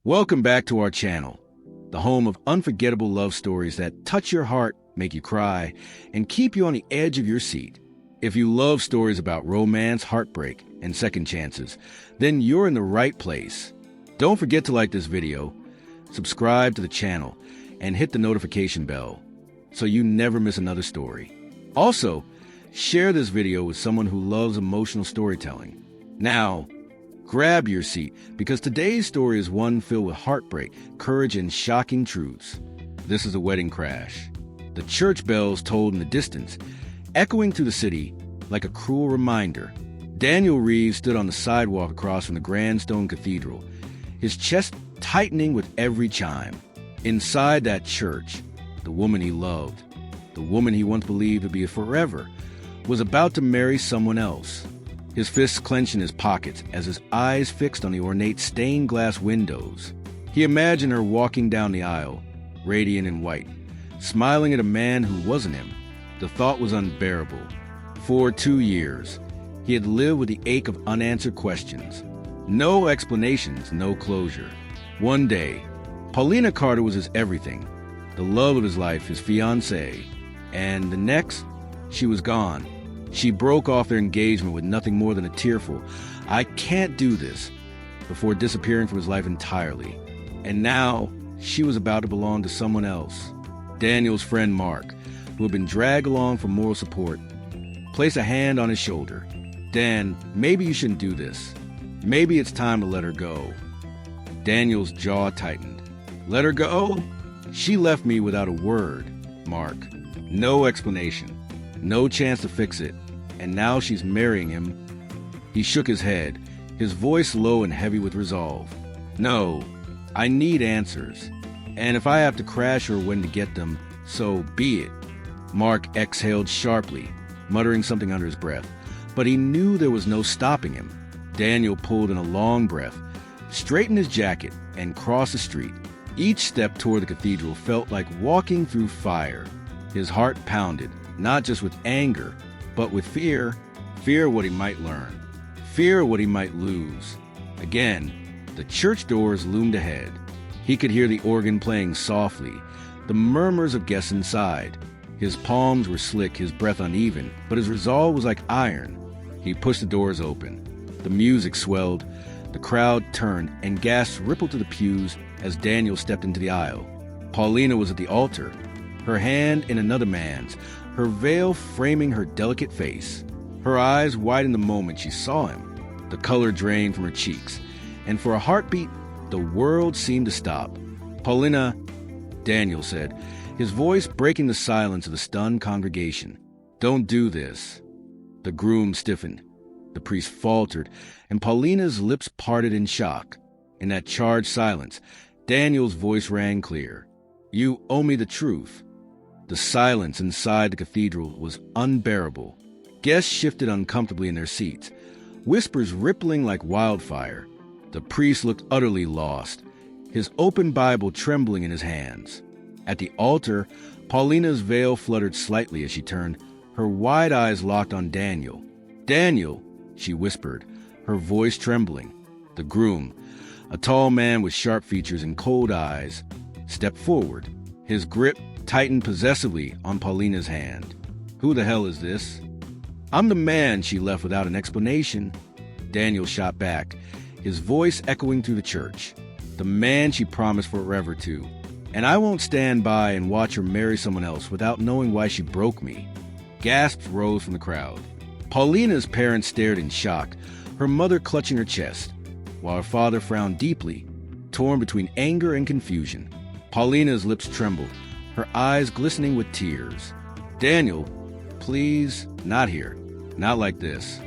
Welcome back to our channel, the home of unforgettable love stories that touch your heart, make you cry, and keep you on the edge of your seat. If you love stories about romance, heartbreak, and second chances, then you're in the right place. Don't forget to like this video, subscribe to the channel, and hit the notification bell so you never miss another story. Also, share this video with someone who loves emotional storytelling. Now, grab your seat, because today's story is one filled with heartbreak, courage, and shocking truths. This is a wedding crash. The church bells tolled in the distance, echoing through the city like a cruel reminder. Daniel Reeves stood on the sidewalk across from the Grand Stone Cathedral, his chest tightening with every chime. Inside that church, the woman he loved, the woman he once believed to be forever, was about to marry someone else. His fists clenched in his pockets as his eyes fixed on the ornate stained glass windows. He imagined her walking down the aisle, radiant in white, smiling at a man who wasn't him. The thought was unbearable. For 2 years, he had lived with the ache of unanswered questions. No explanations, no closure. One day, Paulina Carter was his everything, the love of his life, his fiancée. And the next, she was gone. She broke off their engagement with nothing more than a tearful, "I can't do this," before disappearing from his life entirely. And now, she was about to belong to someone else. Daniel's friend Mark, who had been dragged along for moral support, placed a hand on his shoulder. "Dan, maybe you shouldn't do this. Maybe it's time to let her go." Daniel's jaw tightened. "Let her go? She left me without a word, Mark. No explanation. No chance to fix it. And now she's marrying him." He shook his head, his voice low and heavy with resolve. "No, I need answers. And if I have to crash her when to get them, so be it." Mark exhaled sharply, muttering something under his breath. But he knew there was no stopping him. Daniel pulled in a long breath, straightened his jacket, and crossed the street. Each step toward the cathedral felt like walking through fire. His heart pounded, not just with anger, but with fear. Fear what he might learn. Fear what he might lose. Again, the church doors loomed ahead. He could hear the organ playing softly, the murmurs of guests inside. His palms were slick, his breath uneven, but his resolve was like iron. He pushed the doors open. The music swelled, the crowd turned, and gasps rippled to the pews as Daniel stepped into the aisle. Paulina was at the altar, her hand in another man's, her veil framing her delicate face. Her eyes widened the moment she saw him. The color drained from her cheeks, and for a heartbeat, the world seemed to stop. "Paulina," Daniel said, his voice breaking the silence of the stunned congregation. "Don't do this." The groom stiffened. The priest faltered, and Paulina's lips parted in shock. In that charged silence, Daniel's voice rang clear. "You owe me the truth." The silence inside the cathedral was unbearable. Guests shifted uncomfortably in their seats, whispers rippling like wildfire. The priest looked utterly lost, his open Bible trembling in his hands. At the altar, Paulina's veil fluttered slightly as she turned, her wide eyes locked on Daniel. "Daniel," she whispered, her voice trembling. The groom, a tall man with sharp features and cold eyes, stepped forward. His grip tightened possessively on Paulina's hand. "Who the hell is this?" "I'm the man she left without an explanation," Daniel shot back, his voice echoing through the church. "The man she promised forever to. And I won't stand by and watch her marry someone else without knowing why she broke me." Gasps rose from the crowd. Paulina's parents stared in shock, her mother clutching her chest, while her father frowned deeply, torn between anger and confusion. Paulina's lips trembled, her eyes glistening with tears. "Daniel, please, not here. Not like this."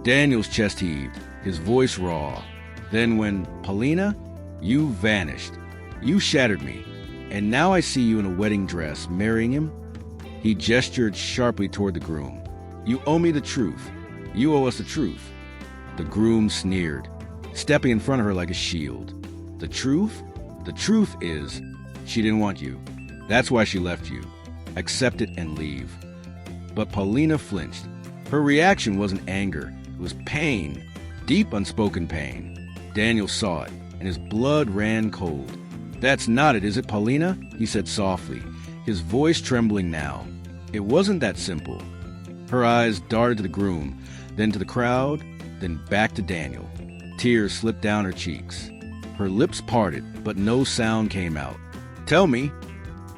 Daniel's chest heaved, his voice raw. Then when, "Paulina, you vanished. You shattered me. And now I see you in a wedding dress, marrying him." He gestured sharply toward the groom. "You owe me the truth. You owe us the truth." The groom sneered, stepping in front of her like a shield. "The truth? The truth is, she didn't want you. That's why she left you. Accept it and leave." But Paulina flinched. Her reaction wasn't anger. It was pain, deep unspoken pain. Daniel saw it. and his blood ran cold. "That's not it, is it, Paulina?" he said softly, his voice trembling now. It wasn't that simple. Her eyes darted to the groom, then to the crowd, then back to Daniel. Tears slipped down her cheeks. Her lips parted, but no sound came out. "Tell me,"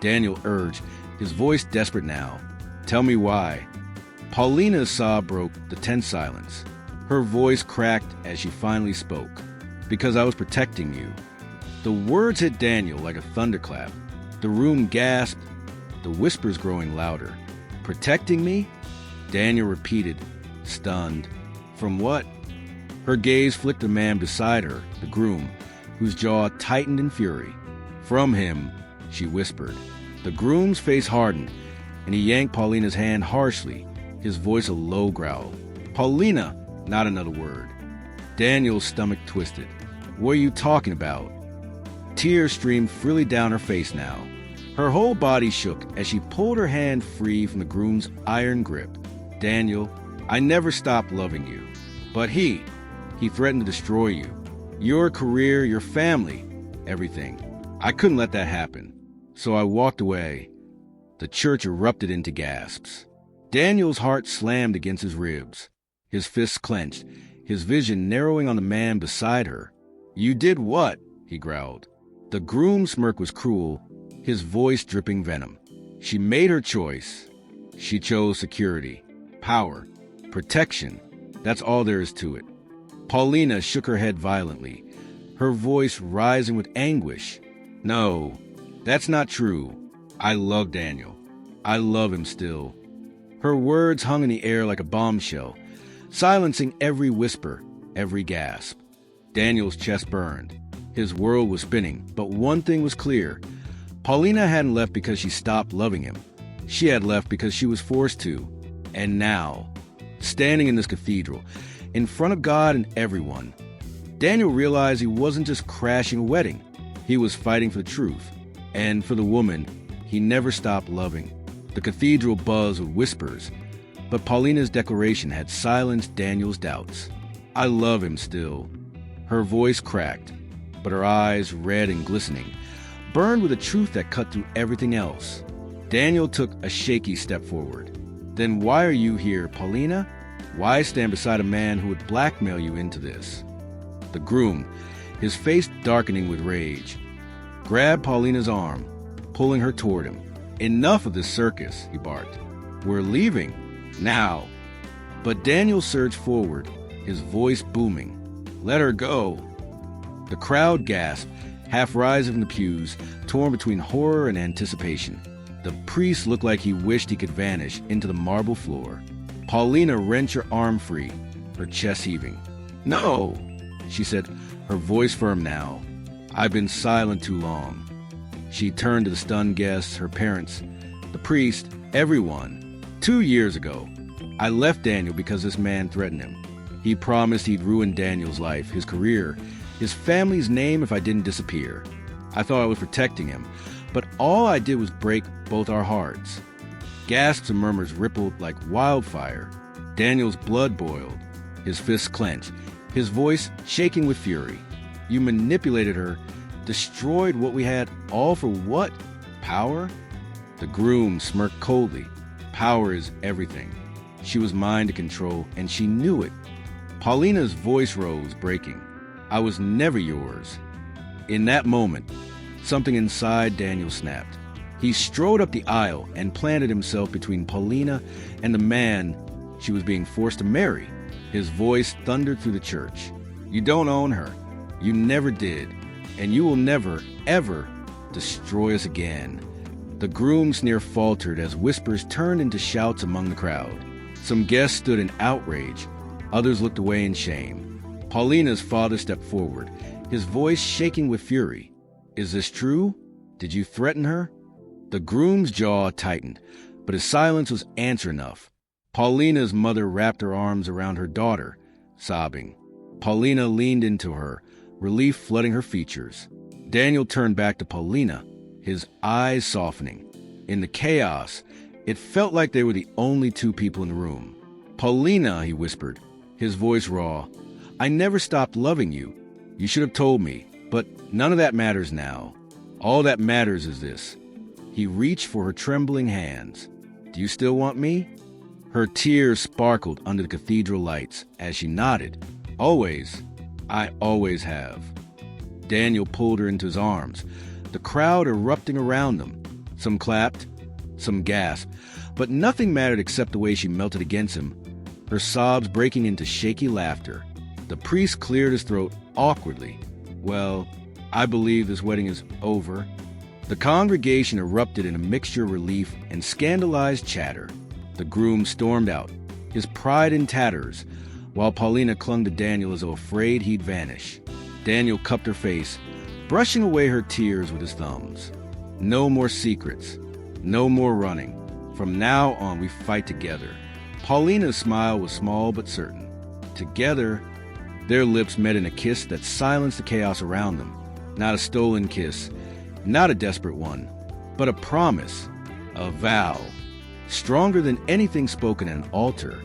Daniel urged, his voice desperate now. "Tell me why." Paulina's sob broke the tense silence. Her voice cracked as she finally spoke. "Because I was protecting you." The words hit Daniel like a thunderclap. The room gasped, the whispers growing louder. "Protecting me?" Daniel repeated, stunned. "From what?" Her gaze flicked the man beside her, the groom, whose jaw tightened in fury. "From him," she whispered. The groom's face hardened, and he yanked Paulina's hand harshly, his voice a low growl. "Paulina!" Not another word. Daniel's stomach twisted. "What are you talking about?" Tears streamed freely down her face now. Her whole body shook as she pulled her hand free from the groom's iron grip. "Daniel, I never stopped loving you. But he threatened to destroy you. Your career, your family, everything. I couldn't let that happen. So I walked away." The church erupted into gasps. Daniel's heart slammed against his ribs. His fists clenched, his vision narrowing on the man beside her. "You did what?" he growled. The groom's smirk was cruel, his voice dripping venom. "She made her choice. She chose security, power, protection. That's all there is to it." Paulina shook her head violently, her voice rising with anguish. "No, that's not true. I love Daniel. I love him still." Her words hung in the air like a bombshell, silencing every whisper, every gasp. Daniel's chest burned. His world was spinning, but one thing was clear. Paulina hadn't left because she stopped loving him. She had left because she was forced to. And now, standing in this cathedral, in front of God and everyone, Daniel realized he wasn't just crashing a wedding. He was fighting for the truth, and for the woman he never stopped loving. The cathedral buzzed with whispers, but Paulina's declaration had silenced Daniel's doubts. "I love him still." Her voice cracked, but her eyes, red and glistening, burned with a truth that cut through everything else. Daniel took a shaky step forward. "Then why are you here, Paulina? Why stand beside a man who would blackmail you into this?" The groom, his face darkening with rage, grabbed Paulina's arm, pulling her toward him. "Enough of this circus," he barked. "We're leaving. Now." But Daniel surged forward, his voice booming. "Let her go." The crowd gasped, half rising from the pews, torn between horror and anticipation. The priest looked like he wished he could vanish into the marble floor. Paulina wrenched her arm free, her chest heaving. "No," she said, her voice firm now. "I've been silent too long." She turned to the stunned guests, her parents, the priest, everyone. 2 years ago, I left Daniel because this man threatened him. He promised he'd ruin Daniel's life, his career, his family's name if I didn't disappear. I thought I was protecting him, but all I did was break both our hearts. Gasps and murmurs rippled like wildfire. Daniel's blood boiled, his fists clenched, his voice shaking with fury. "You manipulated her, destroyed what we had, all for what? Power?" The groom smirked coldly. "Power is everything. She was mine to control, and she knew it." Paulina's voice rose, breaking. "I was never yours." In that moment, something inside Daniel snapped. He strode up the aisle and planted himself between Paulina and the man she was being forced to marry. His voice thundered through the church. "You don't own her. You never did. And you will never, ever destroy us again." The groom's sneer faltered as whispers turned into shouts among the crowd. Some guests stood in outrage. Others looked away in shame. Paulina's father stepped forward, his voice shaking with fury. "Is this true? Did you threaten her?" The groom's jaw tightened, but his silence was answer enough. Paulina's mother wrapped her arms around her daughter, sobbing. Paulina leaned into her, relief flooding her features. Daniel turned back to Paulina, his eyes softening. In the chaos, it felt like they were the only two people in the room. "Paulina," he whispered, his voice raw, "I never stopped loving you. You should have told me, But none of that matters now. All that matters is this. He reached for her trembling hands. Do you still want me? Her tears sparkled under the cathedral lights as she nodded. Always. I always have. Daniel pulled her into his arms, the crowd erupting around them. Some clapped, some gasped, but nothing mattered except the way she melted against him, her sobs breaking into shaky laughter. The priest cleared his throat awkwardly. Well, I believe this wedding is over. The congregation erupted in a mixture of relief and scandalized chatter. The groom stormed out, his pride in tatters, while Paulina clung to Daniel as though afraid he'd vanish. Daniel cupped her face, brushing away her tears with his thumbs. No more secrets. No more running. From now on, we fight together. Paulina's smile was small but certain. Together, their lips met in a kiss that silenced the chaos around them. Not a stolen kiss, not a desperate one, but a promise, a vow, stronger than anything spoken at an altar.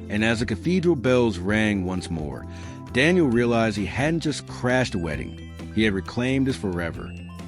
And as the cathedral bells rang once more, Daniel realized he hadn't just crashed a wedding. He had reclaimed his forever.